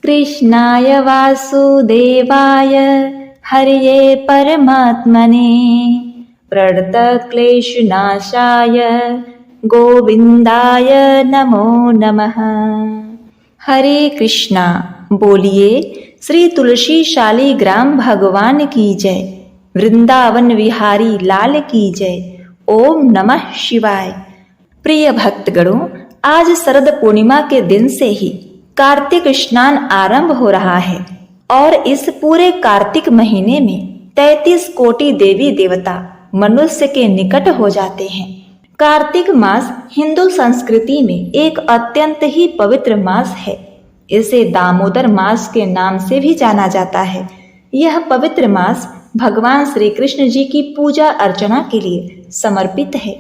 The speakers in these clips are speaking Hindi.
कृष्णाय वासुदेवाय हरये परमात्मने प्रणतक्लेशनाशाय गोविंदाय नमो नमः। हरे कृष्णा। बोलिए श्री तुलसी शालिग्राम भगवान की जय। वृंदावन विहारी लाल की जय। ओम नमः शिवाय। प्रिय भक्तगणों, आज शरद पूर्णिमा के दिन से ही कार्तिक स्नान आरंभ हो रहा है और इस पूरे कार्तिक महीने में 33 कोटि देवी देवता मनुष्य के निकट हो जाते हैं। कार्तिक मास हिंदू संस्कृति में एक अत्यंत ही पवित्र मास है। इसे दामोदर मास के नाम से भी जाना जाता है। यह पवित्र मास भगवान श्री कृष्ण जी की पूजा अर्चना के लिए समर्पित है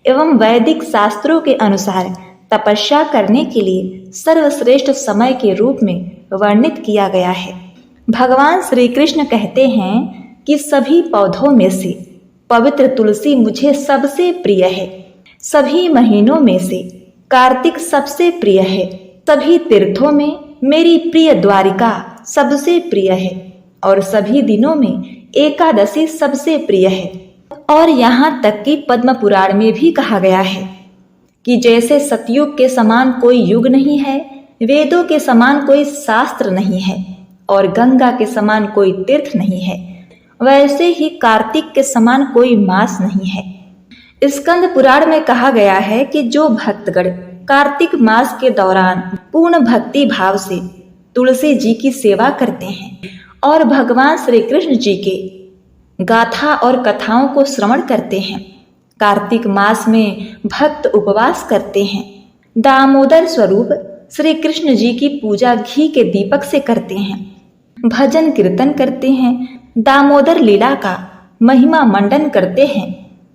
एवं वैदिक शास्त्रों के अनुसार तपस्या करने के लिए सर्वश्रेष्ठ समय के रूप में वर्णित किया गया है। भगवान श्री कृष्ण कहते हैं कि सभी पौधों में से पवित्र तुलसी मुझे सबसे प्रिय है। सभी महीनों में से कार्तिक सबसे प्रिय है। सभी तीर्थों में मेरी प्रिय द्वारिका सबसे प्रिय है और सभी दिनों में एकादशी सबसे प्रिय है। और यहाँ तक कि पद्म पुराण में भी कहा गया है कि जैसे सतयुग के समान कोई युग नहीं है, वेदों के समान कोई शास्त्र नहीं है और गंगा के समान कोई तीर्थ नहीं है, वैसे ही कार्तिक के समान कोई मास नहीं है। स्कंद पुराण में कहा गया है कि जो भक्तगण कार्तिक मास के दौरान पूर्ण भक्ति भाव से तुलसी जी की सेवा करते हैं और भगवान श्री कृष्ण जी के गाथा और कथाओं को श्रवण करते हैं, कार्तिक मास में भक्त उपवास करते हैं, दामोदर स्वरूप श्री कृष्ण जी की पूजा घी के दीपक से करते हैं, भजन कीर्तन करते हैं, दामोदर लीला का महिमा मंडन करते हैं,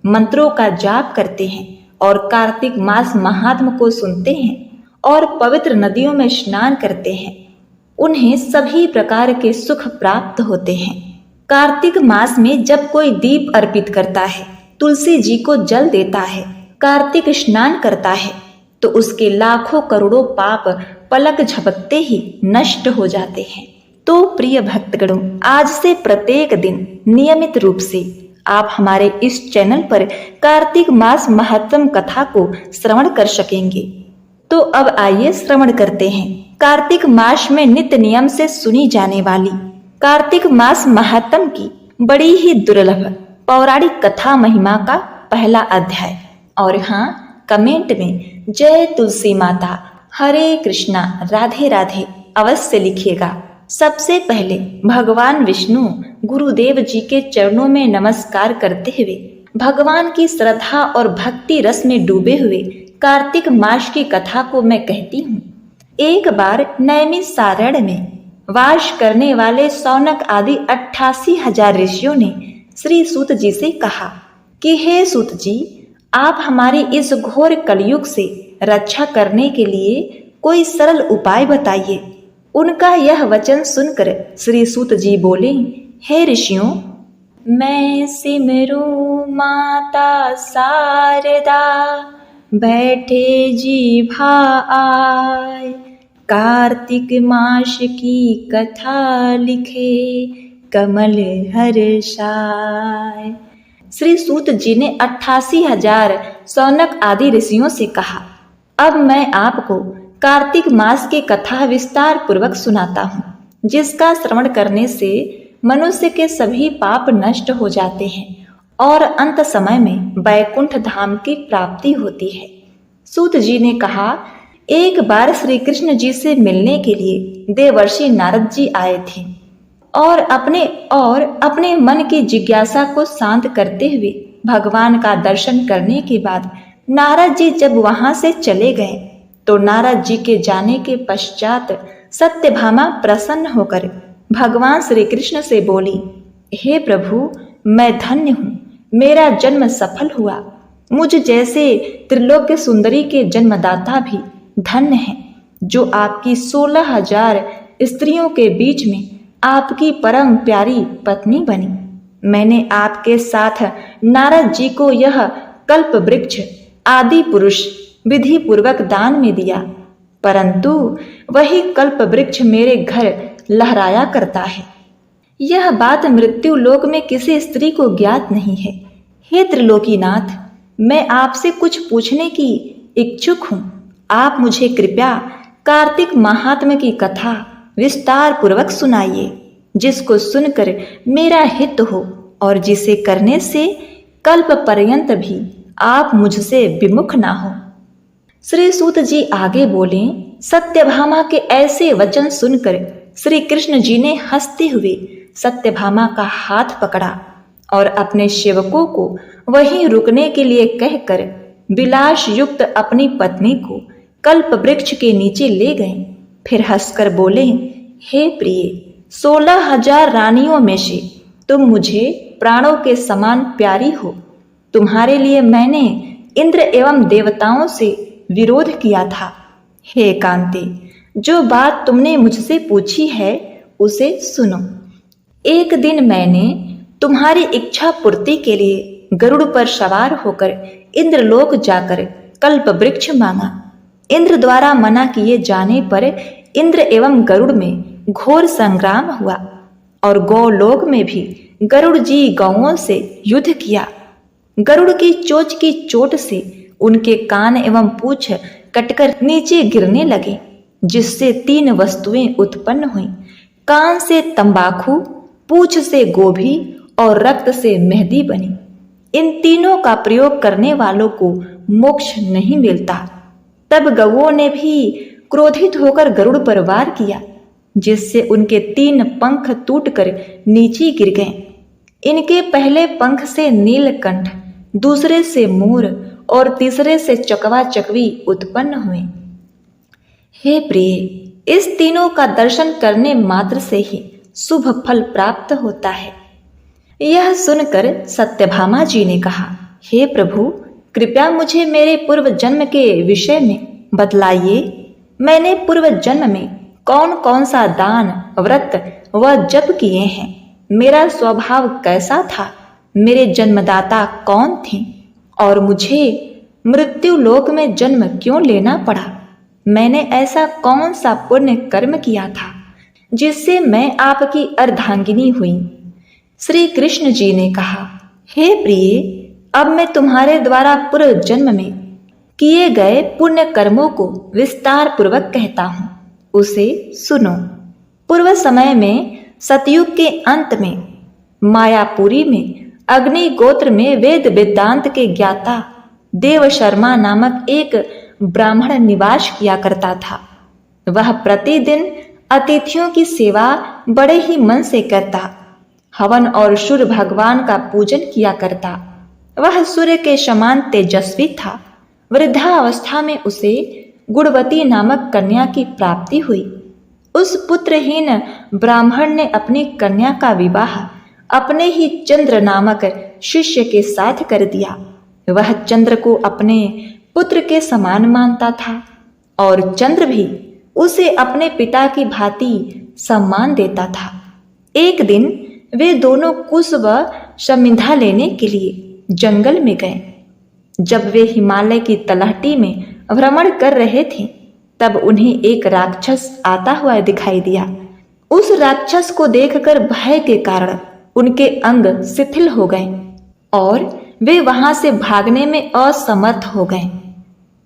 मंत्रों का जाप करते हैं और कार्तिक मास महात्म को सुनते हैं और पवित्र नदियों में स्नान करते हैं, उन्हें सभी प्रकार के सुख प्राप्त होते हैं। कार्तिक मास में जब कोई दीप अर्पित करता है, तुलसी जी को जल देता है, कार्तिक स्नान करता है, तो उसके लाखों करोड़ों पाप पलक झपकते ही नष्ट हो जाते हैं। तो प्रिय भक्तगणों, आज से प्रत्येक दिन नियमित रूप से आप हमारे इस चैनल पर कार्तिक मास महत्तम कथा को श्रवण कर सकेंगे। तो अब आइए श्रवण करते हैं कार्तिक मास में नित्य नियम से सुनी जाने वाली कार्तिक मास महत्तम की बड़ी ही दुर्लभ पौराणिक कथा महिमा का पहला अध्याय। और हाँ, कमेंट में जय तुलसी माता, हरे कृष्णा, राधे राधे अवश्य लिखिएगा। सबसे पहले भगवान विष्णु गुरुदेव जी के चरणों में नमस्कार करते हुए भगवान की श्रद्धा और भक्ति रस में डूबे हुए कार्तिक मास की कथा को मैं कहती हूँ। एक बार नैमिषारण्य में वास करने वाले शौनक आदि 88,000 ऋषियों ने श्री सूत जी से कहा कि हे सूत जी, आप हमारी इस घोर कलयुग से रक्षा करने के लिए कोई सरल उपाय बताइए। उनका यह वचन सुनकर श्री सूत जी बोले, हे ऋषियों, मैं सिमरू माता शारदा, बैठे जीभा आय, कार्तिक मास की कथा लिखे कमल हर्षाय। श्री सूत जी ने 88,000 शौनक आदि ऋषियों से कहा, अब मैं आपको कार्तिक मास की कथा विस्तार पूर्वक सुनाता हूँ, जिसका श्रवण करने से मनुष्य के सभी पाप नष्ट हो जाते हैं और अंत समय में वैकुंठ धाम की प्राप्ति होती है। सूत जी ने कहा, एक बार श्री कृष्ण जी से मिलने के लिए देवर्षि नारद जी आए थे और अपने मन की जिज्ञासा को शांत करते हुए भगवान का दर्शन करने के बाद नारद जी जब वहां से चले गए तो नारद जी के जाने के पश्चात सत्यभामा प्रसन्न होकर भगवान श्री कृष्ण से बोली, हे प्रभु, मैं धन्य हूँ, मेरा जन्म सफल हुआ। मुझ जैसे त्रिलोक्य सुंदरी के जन्मदाता भी धन्य है, जो आपकी 16,000 स्त्रियों के बीच में आपकी परम प्यारी पत्नी बनी। मैंने आपके साथ नारद जी को यह कल्प वृक्ष आदि पुरुष विधि पूर्वक दान में दिया, परंतु वही कल्प वृक्ष मेरे घर लहराया करता है। यह बात मृत्यु लोक में किसी स्त्री को ज्ञात नहीं है। हे त्रिलोकीनाथ, मैं आपसे कुछ पूछने की इच्छुक हूँ। आप मुझे कृपया कार्तिक महात्म्य की कथा विस्तार पूर्वक सुनाइए, जिसको सुनकर मेरा हित हो और जिसे करने से कल्प पर्यंत भी आप मुझसे विमुख ना हो। श्री सूत जी आगे बोले, सत्यभामा के ऐसे वचन सुनकर श्री कृष्ण जी ने हंसते हुए सत्यभामा का हाथ पकड़ा और अपने सेवकों को वहीं रुकने के लिए कहकर विलास युक्त अपनी पत्नी को कल्प वृक्ष के नीचे ले गए। फिर हंसकर बोले, हे प्रिय, 16,000 रानियों में से तुम मुझे प्राणों के समान प्यारी हो। तुम्हारे लिए मैंने इंद्र एवं देवताओं से विरोध किया था। हे कांते, जो बात तुमने मुझसे पूछी है उसे सुनो। एक दिन मैंने तुम्हारी इच्छा पूर्ति के लिए गरुड़ पर सवार होकर इंद्रलोक जाकर कल्प वृक्ष मांगा। इंद्र द्वारा मना किए जाने पर इंद्र एवं गरुड़ में घोर संग्राम हुआ और गौलोक में भी गरुड़ जी गौओं से युद्ध किया। गरुड़ की चोंच की चोट से उनके कान एवं पूंछ कटकर नीचे गिरने लगे, जिससे 3 वस्तुएं उत्पन्न हुई। कान से तंबाकू, पूंछ से गोभी और रक्त से मेहंदी बनी। इन तीनों का प्रयोग करने वालों को मोक्ष नहीं मिलता। तब गौओं ने भी क्रोधित होकर गरुड़ पर वार किया, जिससे उनके 3 पंख टूटकर नीचे गिर गए। इनके पहले पंख से नीलकंठ, दूसरे से मोर और तीसरे से चकवा चकवी उत्पन्न हुए। हे प्रिय, इस तीनों का दर्शन करने मात्र से ही शुभ फल प्राप्त होता है। यह सुनकर सत्यभामा जी ने कहा, हे प्रभु, कृपया मुझे मेरे पूर्व जन्म के विषय में बतलाइए। मैंने पूर्व जन्म में कौन कौन सा दान, व्रत व जप किए हैं? मेरा स्वभाव कैसा था? मेरे जन्मदाता कौन थे? और मुझे मृत्यु लोक में जन्म क्यों लेना पड़ा? मैंने ऐसा कौन सा पुण्य कर्म किया था जिससे मैं आपकी अर्धांगिनी हुई? श्री कृष्ण जी ने कहा, हे प्रिय, अब मैं तुम्हारे द्वारा पूर्व जन्म में किए गए पुण्य कर्मों को विस्तार पूर्वक कहता हूँ, उसे सुनो। पूर्व समय में सतयुग के अंत में मायापुरी में अग्नि गोत्र में वेद वेदांत के ज्ञाता देव शर्मा नामक एक ब्राह्मण निवास किया करता था। वह प्रतिदिन अतिथियों की सेवा बड़े ही मन से करता, हवन और सूर्य भगवान का पूजन किया करता। वह सूर्य के समान तेजस्वी था। वृद्धावस्था में उसे गुणवती नामक कन्या की प्राप्ति हुई। उस पुत्रहीन ब्राह्मण ने अपनी कन्या का विवाह अपने ही चंद्र नामक शिष्य के साथ कर दिया। वह चंद्र को अपने पुत्र के समान मानता था और चंद्र भी उसे अपने पिता की भांति सम्मान देता था। एक दिन वे दोनों कुश व समिधा लेने के लिए जंगल में गए। जब वे हिमालय की तलहटी में भ्रमण कर रहे थे, तब उन्हें एक राक्षस आता हुआ दिखाई दिया। उस राक्षस को देखकर भय के कारण उनके अंग शिथिल हो गए और वे वहां से भागने में असमर्थ हो गए।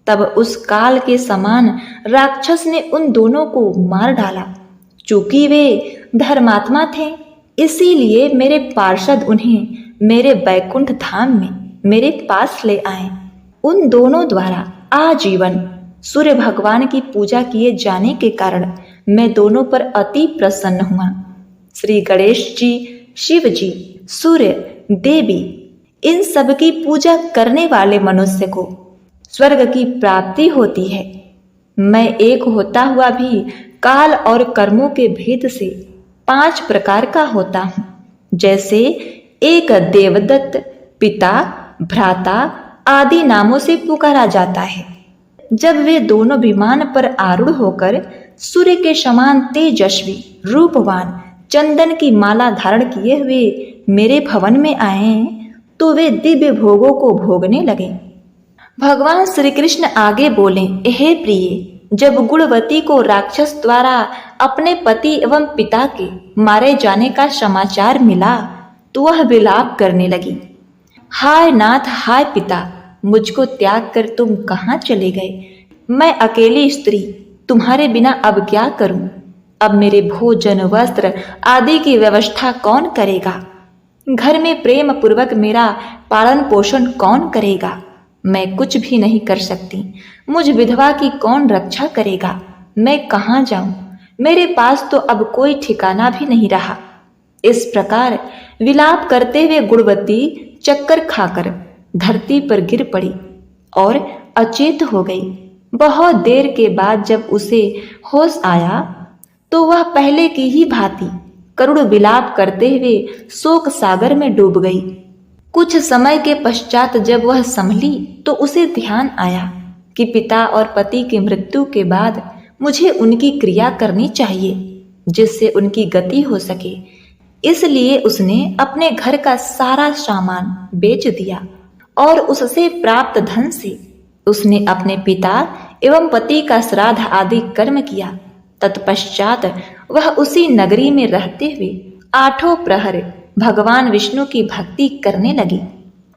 तब उस काल के समान राक्षस ने उन दोनों को मार डाला। चूंकि वे धर्मात्मा थे, इसीलिए मेरे पार्षद उन्हें मेरे बैकुंठ धाम में मेरे पास ले आए। उन दोनों द्वारा आजीवन सूर्य भगवान की पूजा किए जाने के कारण मैं दोनों पर अति प्रसन्न हुआ। श्री गणेश जी, शिव जी, सूर्य, देवी, इन सब की पूजा करने वाले मनुष्य को स्वर्ग की प्राप्ति होती है। मैं एक होता हुआ भी काल और कर्मों के भेद से 5 प्रकार का होता हूँ। जैसे एक देवदत्त, पिता, भ्राता आदि नामों से पुकारा जाता है। जब वे दोनों विमान पर आरूढ़ होकर सूर्य के समान तेजस्वी, रूपवान, चंदन की माला धारण किए हुए मेरे भवन में आए, तो वे दिव्य भोगों को भोगने लगे। भगवान श्री कृष्ण आगे बोले, हे प्रिय, जब गुणवती को राक्षस द्वारा अपने पति एवं पिता के मारे जाने का समाचार मिला तो वह विलाप करने लगी। हाय नाथ, हाय पिता, मुझको त्याग कर तुम कहाँ चले गए? मैं अकेली स्त्री तुम्हारे बिना अब क्या करूं? अब मेरे भोजन, वस्त्र आदि की व्यवस्था कौन करेगा? घर में प्रेम पूर्वक मेरा पालन पोषण कौन करेगा? मैं कुछ भी नहीं कर सकती। मुझ विधवा की कौन रक्षा करेगा? मैं कहाँ जाऊं? मेरे पास तो अब कोई ठिकाना भी नहीं रहा। इस प्रकार विलाप करते हुए गुणवती चक्कर खाकर धरती पर गिर पड़ी और अचेत हो गई। बहुत देर के बाद जब उसे होश आया तो वह पहले की ही भांति करुण विलाप करते हुए शोक सागर में डूब गई। कुछ समय के पश्चात जब वह संभली तो उसे ध्यान आया कि पिता और पति की मृत्यु के बाद मुझे उनकी क्रिया करनी चाहिए जिससे उनकी गति हो सके। इसलिए उसने अपने घर का सारा सामान बेच दिया और उससे प्राप्त धन से उसने अपने पिता एवं पति का श्राद्ध आदि कर्म किया। तत्पश्चात वह उसी नगरी में रहते हुए 8 प्रहर भगवान विष्णु की भक्ति करने लगी।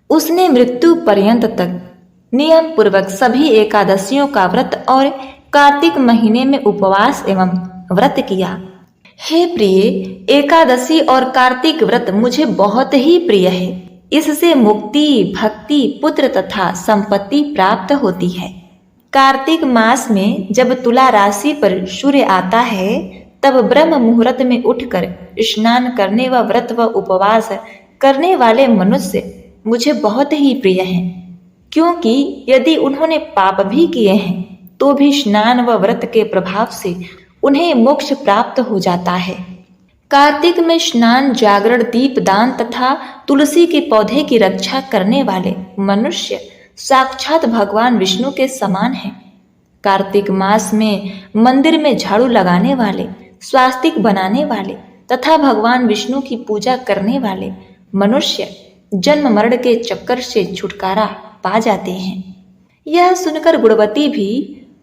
उसने मृत्यु पर्यंत तक नियम पूर्वक सभी एकादशियों का व्रत और कार्तिक महीने में उपवास एवं व्रत किया। हे प्रिय, एकादशी और कार्तिक व्रत मुझे बहुत ही प्रिय है। इससे मुक्ति, भक्ति, पुत्र तथा संपत्ति प्राप्त होती है। कार्तिक मास में जब तुला राशि पर सूर्य आता है तब ब्रह्म मुहूर्त में उठकर स्नान करने व व्रत व उपवास करने वाले मनुष्य मुझे बहुत ही प्रिय हैं, क्योंकि यदि उन्होंने पाप भी किए हैं तो भी स्नान व व्रत के प्रभाव से उन्हें मोक्ष प्राप्त हो जाता है। कार्तिक में स्नान, जागरण, दीप दान तथा तुलसी के पौधे की रक्षा करने वाले मनुष्य साक्षात भगवान विष्णु के समान हैं। कार्तिक मास में मंदिर में झाड़ू लगाने वाले, स्वास्तिक बनाने वाले तथा भगवान विष्णु की पूजा करने वाले मनुष्य जन्म मरण के चक्कर से छुटकारा पा जाते हैं। यह सुनकर गुणवती भी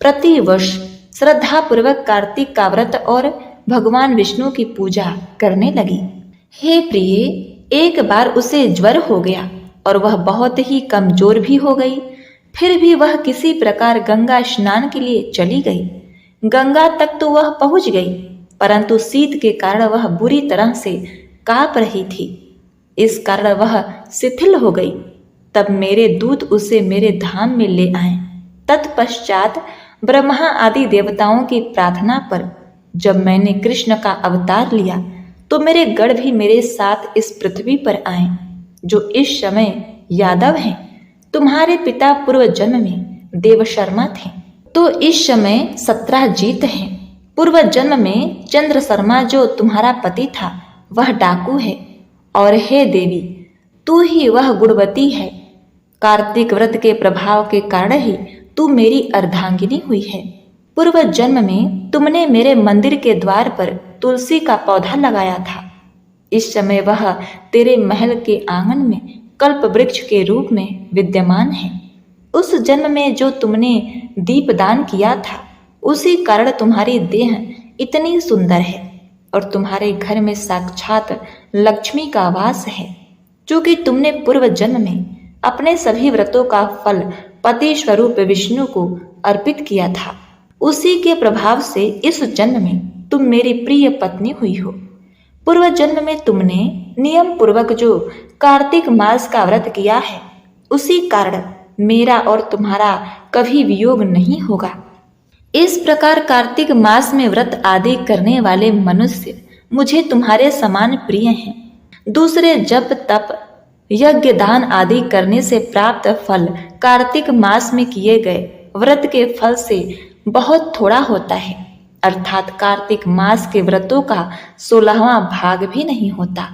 प्रतिवर्ष श्रद्धा पूर्वक कार्तिक का व्रत और भगवान विष्णु की पूजा करने लगी। हे प्रिय, एक बार उसे ज्वर हो गया और वह बहुत ही कमजोर भी हो गई। फिर भी वह किसी प्रकार गंगा स्नान के लिए चली गई। गंगा तक तो वह पहुंच गई, परंतु शीत के कारण वह बुरी तरह से कांप रही थी। इस कारण वह शिथिल हो गई। तब मेरे दूत उसे मेरे धाम में ले आए। तत्पश्चात ब्रह्मा आदि देवताओं की प्रार्थना पर जब मैंने कृष्ण का अवतार लिया तो मेरे गण भी मेरे साथ इस पृथ्वी पर आए, जो इस समय यादव हैं। तुम्हारे पिता पूर्व जन्म में देव शर्मा थे तो इस समय 17 जीत हैं। पूर्व जन्म में चंद्र शर्मा जो तुम्हारा पति था वह डाकू है। और हे देवी, तू ही वह गुणवती है। कार्तिक व्रत के प्रभाव के कारण ही तू मेरी अर्धांगिनी हुई है। पूर्व जन्म में तुमने मेरे मंदिर के द्वार पर तुलसी का पौधा लगाया था। इस समय वह तेरे महल के आंगन में कल्प वृक्ष के रूप में विद्यमान है। उस जन्म में जो तुमने दीपदान किया था उसी कारण तुम्हारी देह इतनी सुंदर है और तुम्हारे घर में साक्षात लक्ष्मी का वास है, क्योंकि तुमने पूर्व जन्म में अपने सभी व्रतों का फल पति स्वरूप विष्णु को अर्पित किया था। उसी के प्रभाव से इस जन्म में तुम मेरी प्रिय पत्नी हुई हो। पूर्व जन्म में तुमने नियम पूर्वक जो कार्तिक मास का व्रत किया है उसी कारण मेरा और तुम्हारा कभी वियोग नहीं होगा। इस प्रकार कार्तिक मास में व्रत आदि करने वाले मनुष्य मुझे तुम्हारे समान प्रिय हैं। दूसरे जप तप यज्ञ दान आदि करने से प्राप्त फल कार्तिक मास में किए गए व्रत के फल से बहुत थोड़ा होता है, अर्थात कार्तिक मास के व्रतों का 16वां भाग भी नहीं होता।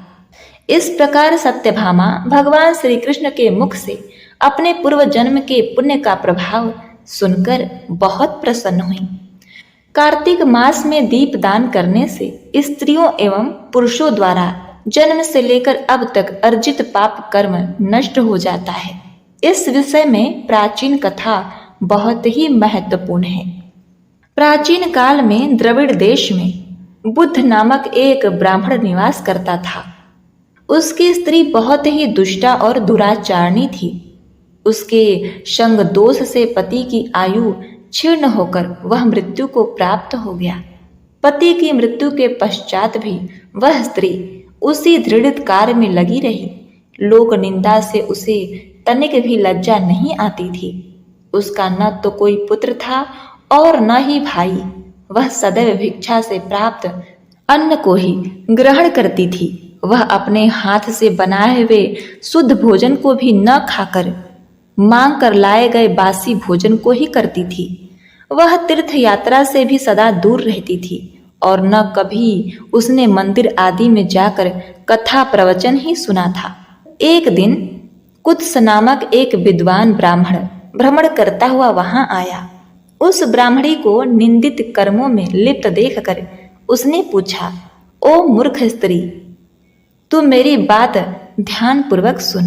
इस प्रकार सत्यभामा भगवान श्री कृष्ण के मुख से अपने पूर्व जन्म के पुण्य का प्रभाव सुनकर बहुत प्रसन्न हुई। कार्तिक मास में दीप दान करने से स्त्रियों एवं पुरुषों द्वारा जन्म से लेकर अब तक अर्जित पाप कर्म नष्ट हो जाता है। इस विषय में प्राचीन कथा बहुत ही महत्वपूर्ण है। प्राचीन काल में द्रविड़ देश में बुद्ध नामक एक ब्राह्मण निवास करता था। उसकी स्त्री बहुत ही दुष्टा और दुराचारणी थी। उसके संग दोष से पति की आयु क्षीण होकर वह मृत्यु को प्राप्त हो गया। पति की मृत्यु के पश्चात भी वह स्त्री उसी दृढ़ कार्य में लगी रही। लोक निंदा से उसे तनिक भी लज्जा नहीं आती थी। उसका न तो कोई पुत्र था और न ही भाई। वह सदैव भिक्षा से प्राप्त अन्न को ही ग्रहण करती थी। वह अपने हाथ से बनाए हुए शुद्ध भोजन को भी न खाकर मांग कर लाए गए बासी भोजन को ही करती थी। वह तीर्थ यात्रा से भी सदा दूर रहती थी और न कभी उसने मंदिर आदि में जाकर कथा प्रवचन ही सुना था। एक दिन कुत्स नामक एक विद्वान ब्राह्मण भ्रमण करता हुआ वहां आया। उस ब्राह्मणी को निंदित कर्मों में लिप्त देखकर उसने पूछा, ओ मूर्ख स्त्री, तू मेरी बात ध्यान पूर्वक सुन।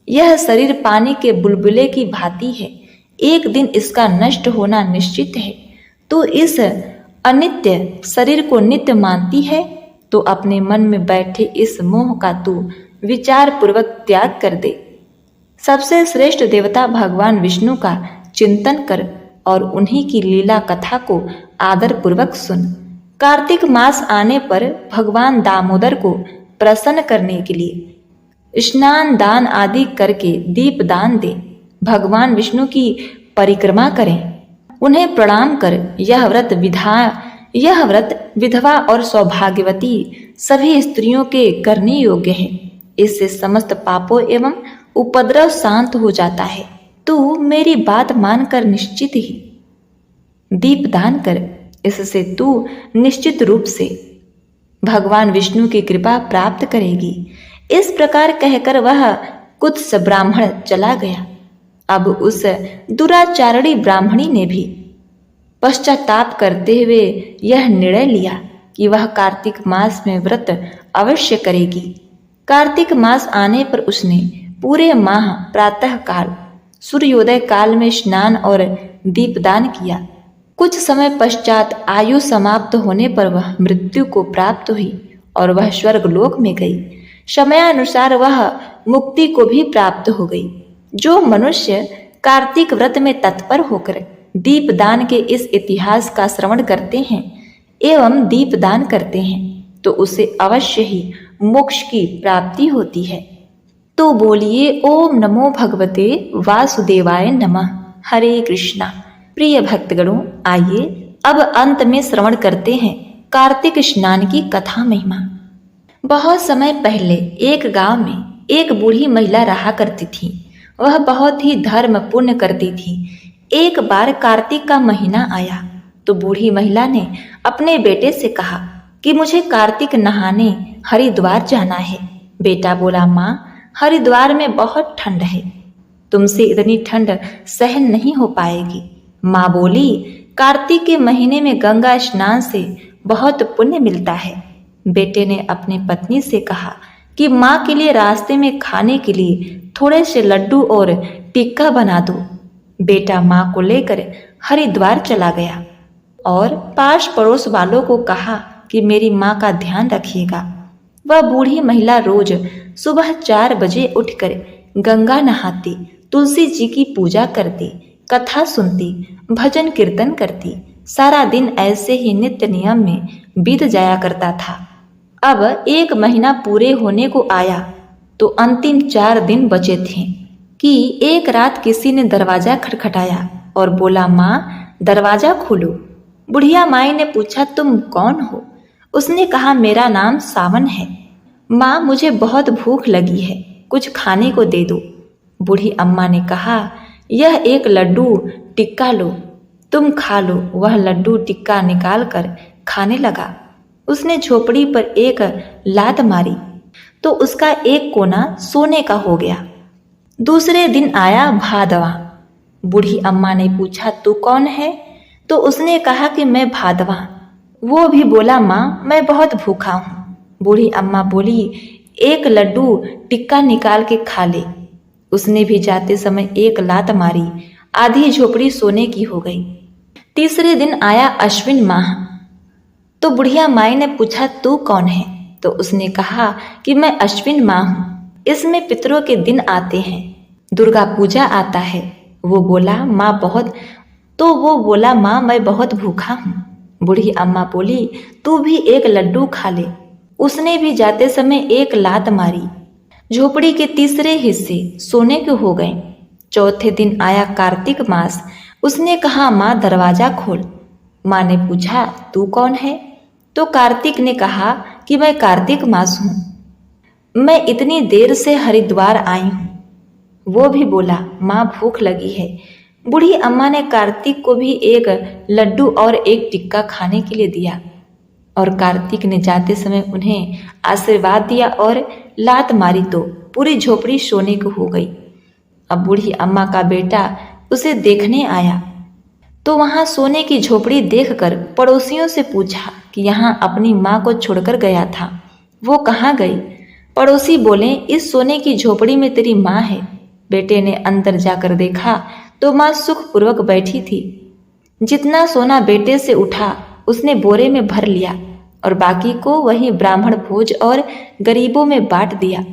यह शरीर पानी के बुलबुले की भांति है। एक दिन इसका नष्ट होना निश्चित है। तू इस अनित्य शरीर को नित्य मानती है तो अपने मन में बैठे इस मोह का तू विचार पूर्वक त्याग कर दे। सबसे श्रेष्ठ देवता भगवान विष्णु का चिंतन कर और उन्हीं की लीला कथा को आदर पूर्वक सुन। कार्तिक मास आने पर भगवान दामोदर को प्रसन्न करने के लिए स्नान दान आदि करके दीप दान दे। भगवान विष्णु की परिक्रमा करें, उन्हें प्रणाम कर। यह व्रत विधवा और सौभाग्यवती सभी स्त्रियों के करने योग्य है। इससे समस्त पापों एवं उपद्रव शांत हो जाता है। तू मेरी बात मानकर निश्चित ही दीप दान कर। इससे तू निश्चित रूप से भगवान विष्णु की कृपा प्राप्त करेगी। इस प्रकार कहकर वह कुत्स ब्राह्मण चला गया। अब उस दुराचारणी ब्राह्मणी ने भी पश्चाताप करते हुए यह निर्णय लिया कि वह कार्तिक मास में व्रत अवश्य करेगी। कार्तिक मास आने पर उसने पूरे माह प्रातः काल सूर्योदय काल में स्नान और दीपदान किया। कुछ समय पश्चात आयु समाप्त होने पर वह मृत्यु को प्राप्त हुई और वह स्वर्ग लोक में गई। समयानुसार वह मुक्ति को भी प्राप्त हो गई। जो मनुष्य कार्तिक व्रत में तत्पर होकर दीपदान के इस इतिहास का श्रवण करते हैं एवं दीपदान करते हैं तो उसे अवश्य ही मोक्ष की प्राप्ति होती है। तो बोलिए ओम नमो भगवते वासुदेवाय नमः। हरे कृष्णा। प्रिय भक्तगणों, आइए अब अंत में श्रवण करते हैं कार्तिक स्नान की कथा महिमा। बहुत समय पहले एक गांव में एक बूढ़ी महिला रहा करती थी। वह बहुत ही धर्म पुण्य करती थी। एक बार कार्तिक का महीना आया तो बूढ़ी महिला ने अपने बेटे से कहा कि मुझे कार्तिक नहाने हरिद्वार जाना है। बेटा बोला, माँ, हरिद्वार में बहुत ठंड है, तुमसे इतनी ठंड सहन नहीं हो पाएगी। माँ बोली, कार्तिक के महीने में गंगा स्नान से बहुत पुण्य मिलता है। बेटे ने अपनी पत्नी से कहा कि माँ के लिए रास्ते में खाने के लिए थोड़े से लड्डू और टिक्का बना दो। बेटा माँ को लेकर हरिद्वार चला गया और पास पड़ोस वालों को कहा कि मेरी माँ का ध्यान रखिएगा। वह बूढ़ी महिला रोज सुबह 4 बजे उठकर गंगा नहाती, तुलसी जी की पूजा करती, कथा सुनती, भजन कीर्तन करती। सारा दिन ऐसे ही नित्य नियम में बीत जाया करता था। अब 1 महीना पूरे होने को आया तो अंतिम 4 दिन बचे थे कि एक रात किसी ने दरवाजा खटखटाया और बोला, माँ, दरवाजा खोलो। बुढ़िया माई ने पूछा, तुम कौन हो? उसने कहा, मेरा नाम सावन है। माँ, मुझे बहुत भूख लगी है, कुछ खाने को दे दो। बूढ़ी अम्मा ने कहा, यह एक लड्डू टिक्का लो, तुम खा लो। वह लड्डू टिक्का निकाल कर खाने लगा। उसने झोपड़ी पर एक लात मारी तो उसका एक कोना सोने का हो गया। दूसरे दिन आया भादवा। बूढ़ी अम्मा ने पूछा, तू कौन है? तो उसने कहा कि मैं भादवा। वो भी बोला, माँ, मैं बहुत भूखा हूँ। बूढ़ी अम्मा बोली, एक लड्डू टिक्का निकाल के खा ले। उसने भी जाते समय एक लात मारी, आधी झोपड़ी सोने की हो गई। तीसरे दिन आया अश्विन माह। तो बुढ़िया माई ने पूछा, तू कौन है? तो उसने कहा कि मैं अश्विन माह हूँ, इसमें पितरों के दिन आते हैं, दुर्गा पूजा आता है। वो बोला माँ मैं बहुत भूखा हूँ। बूढ़ी अम्मा बोली, तू भी एक लड्डू खा ले। उसने भी जाते समय एक लात मारी। झोपड़ी के तीसरे हिस्से सोने के हो गए। चौथे दिन आया कार्तिक मास। उसने कहा, माँ दरवाजा खोल। माँ ने पूछा, तू कौन है? तो कार्तिक ने कहा कि मैं कार्तिक मास हूँ, मैं इतनी देर से हरिद्वार आई हूँ। वो भी बोला, माँ भूख लगी है। बूढ़ी अम्मा ने कार्तिक को भी एक लड्डू और एक टिक्का खाने के लिए दिया और कार्तिक ने जाते समय उन्हें आशीर्वाद दिया और लात मारी तो पूरी झोपड़ी सोने को हो गई। अब बूढ़ी अम्मा का बेटा उसे देखने आया तो वहां सोने की झोपड़ी देखकर पड़ोसियों से पूछा कि यहाँ अपनी माँ को छोड़कर गया था, वो कहाँ गई? पड़ोसी बोले, इस सोने की झोपड़ी में तेरी माँ है। बेटे ने अंदर जाकर देखा तो माँ सुखपूर्वक बैठी थी। जितना सोना बेटे से उठा उसने बोरे में भर लिया और बाकी को वही ब्राह्मण भोज और गरीबों में बांट दिया।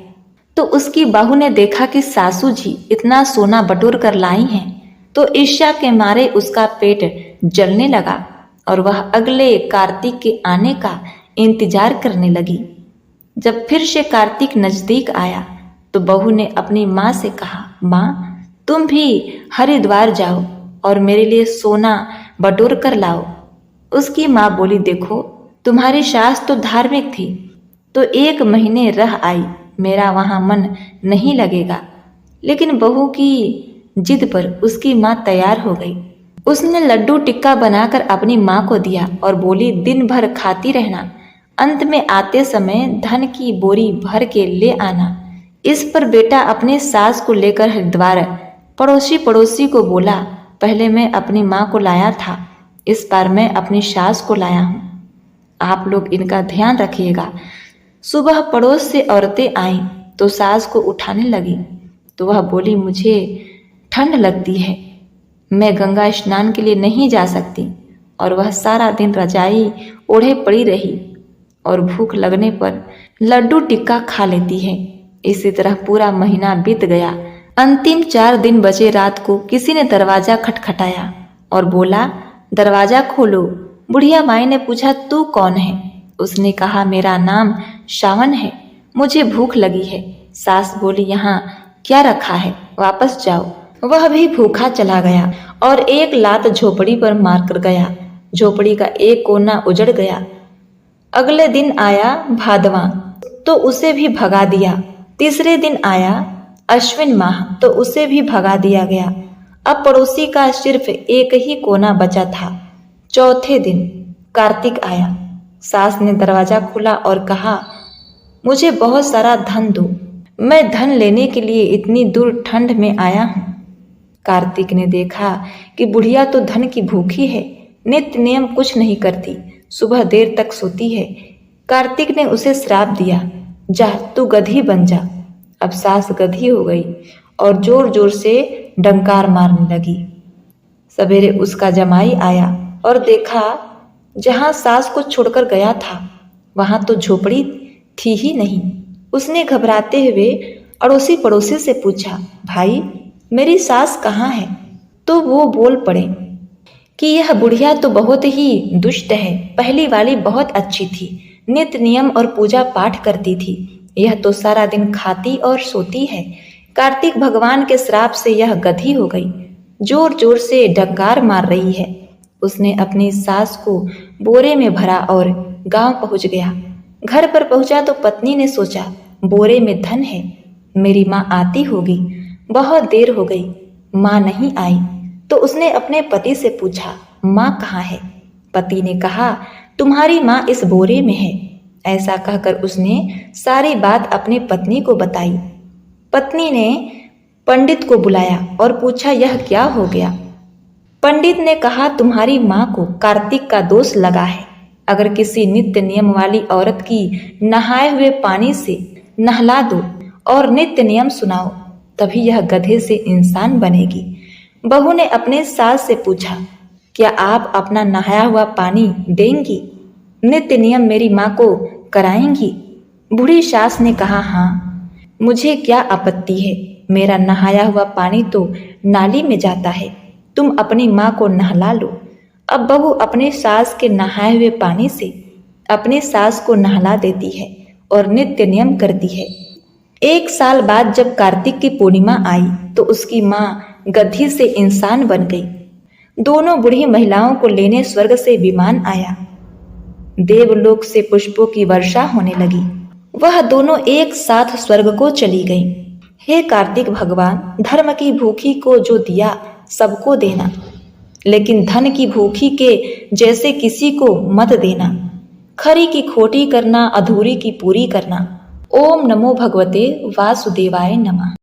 तो उसकी बहू ने देखा कि सासू जी इतना सोना बटोर कर लाई हैं, तो ईर्ष्या के मारे उसका पेट जलने लगा और वह अगले कार्तिक के आने का इंतजार करने लगी। जब फिर से कार्तिक नजदीक आया तो बहू ने अपनी माँ से कहा, माँ तुम भी हरिद्वार जाओ और मेरे लिए सोना बटोर कर लाओ। उसकी माँ बोली, देखो तुम्हारी सास तो धार्मिक थी तो 1 महीने रह आई, मेरा वहाँ मन नहीं लगेगा। लेकिन बहू की जिद पर उसकी माँ तैयार हो गई। उसने लड्डू टिक्का बनाकर अपनी माँ को दिया और बोली, दिन भर खाती रहना, अंत में आते समय धन की बोरी भर के ले आना। इस पर बेटा अपने सास को लेकर हरिद्वार पड़ोसी को बोला, पहले मैं अपनी माँ को लाया था, इस बार मैं अपनी सास को लाया हूँ, आप लोग इनका ध्यान रखिएगा। सुबह पड़ोस से औरतें आईं तो सास को उठाने लगी तो वह बोली, मुझे ठंड लगती है, मैं गंगा स्नान के लिए नहीं जा सकती। और वह सारा दिन रजाई ओढ़े पड़ी रही और भूख लगने पर लड्डू टिक्का खा लेती है। इसी तरह पूरा महीना बीत गया। अंतिम 4 दिन बचे रात को किसी ने दरवाजा खटखटाया और बोला, दरवाजा खोलो। बुढ़िया माई ने पूछा, तू कौन है? उसने कहा, मेरा नाम शावन है, मुझे भूख लगी है। सास बोली, यहाँ क्या रखा है, वापस जाओ। वह भी भूखा चला गया और एक लात झोपड़ी पर मारकर गया। झोपड़ी का एक कोना उजड़ गया। अगले दिन आया भादवा तो उसे भी भगा दिया। तीसरे दिन आया अश्विन माह तो उसे भी भगा दिया गया। अब पड़ोसी का सिर्फ एक ही कोना बचा था। चौथे दिन कार्तिक आया। सास ने दरवाजा खोला और कहा, मुझे बहुत सारा धन दो, मैं धन लेने के लिए इतनी दूर ठंड में आया हूँ। कार्तिक ने देखा कि बुढ़िया तो धन की भूखी है, नित्य नियम कुछ नहीं करती, सुबह देर तक सोती है। कार्तिक ने उसे श्राप दिया, जा तू गधी बन जा। अब सास गधी हो गई और जोर जोर से डंकार मारने लगी। सवेरे उसका जमाई आया और देखा जहां सास को छोड़कर गया था वहां तो झोपड़ी थी ही नहीं। उसने घबराते हुए अड़ोसी पड़ोसी से पूछा, भाई मेरी सास कहाँ है? तो वो बोल पड़े कि यह बुढ़िया तो बहुत ही दुष्ट है, पहली वाली बहुत अच्छी थी, नित्य नियम और पूजा पाठ करती थी, यह तो सारा दिन खाती और सोती है। कार्तिक भगवान के श्राप से यह गधी हो गई, जोर जोर से डंकार मार रही है। उसने अपनी सास को बोरे में भरा और गांव पहुंच गया। घर पर पहुंचा तो पत्नी ने सोचा, बोरे में धन है, मेरी माँ आती होगी। बहुत देर हो गई, माँ नहीं आई तो उसने अपने पति से पूछा, माँ कहाँ है? पति ने कहा, तुम्हारी माँ इस बोरे में है। ऐसा कहकर उसने सारी बात अपनी पत्नी को बताई। पत्नी ने पंडित को बुलाया और पूछा, यह क्या हो गया? पंडित ने कहा, तुम्हारी माँ को कार्तिक का दोष लगा है। अगर किसी नित्य नियम वाली औरत की नहाए हुए पानी से नहला दो और नित्य नियम सुनाओ, तभी यह गधे से इंसान बनेगी। बहू ने अपने सास से पूछा, क्या आप अपना नहाया हुआ पानी देंगी? नित्य नियम मेरी माँ को कराएंगी? बूढ़ी सास ने कहा, हाँ, मुझे क्या आपत्ति है, मेरा नहाया हुआ पानी तो नाली में जाता है, तुम अपनी माँ को नहला लो। अब बहू अपने सास के नहाए हुए पानी से अपने सास को नहला देती है और नित्य नियम करती है। 1 साल बाद जब कार्तिक की पूर्णिमा आई तो उसकी माँ गधी से इंसान बन गई। दोनों बूढ़ी महिलाओं को लेने स्वर्ग से विमान आया। देवलोक से पुष्पों की वर्षा होने लगी। वह दोनों एक साथ स्वर्ग को चली गईं। हे कार्तिक भगवान, धर्म की भूखी को जो दिया सबको देना, लेकिन धन की भूखी के जैसे किसी को मत देना। खरी की खोटी करना, अधूरी की पूरी करना। ओम नमो भगवते वासुदेवाय नमः।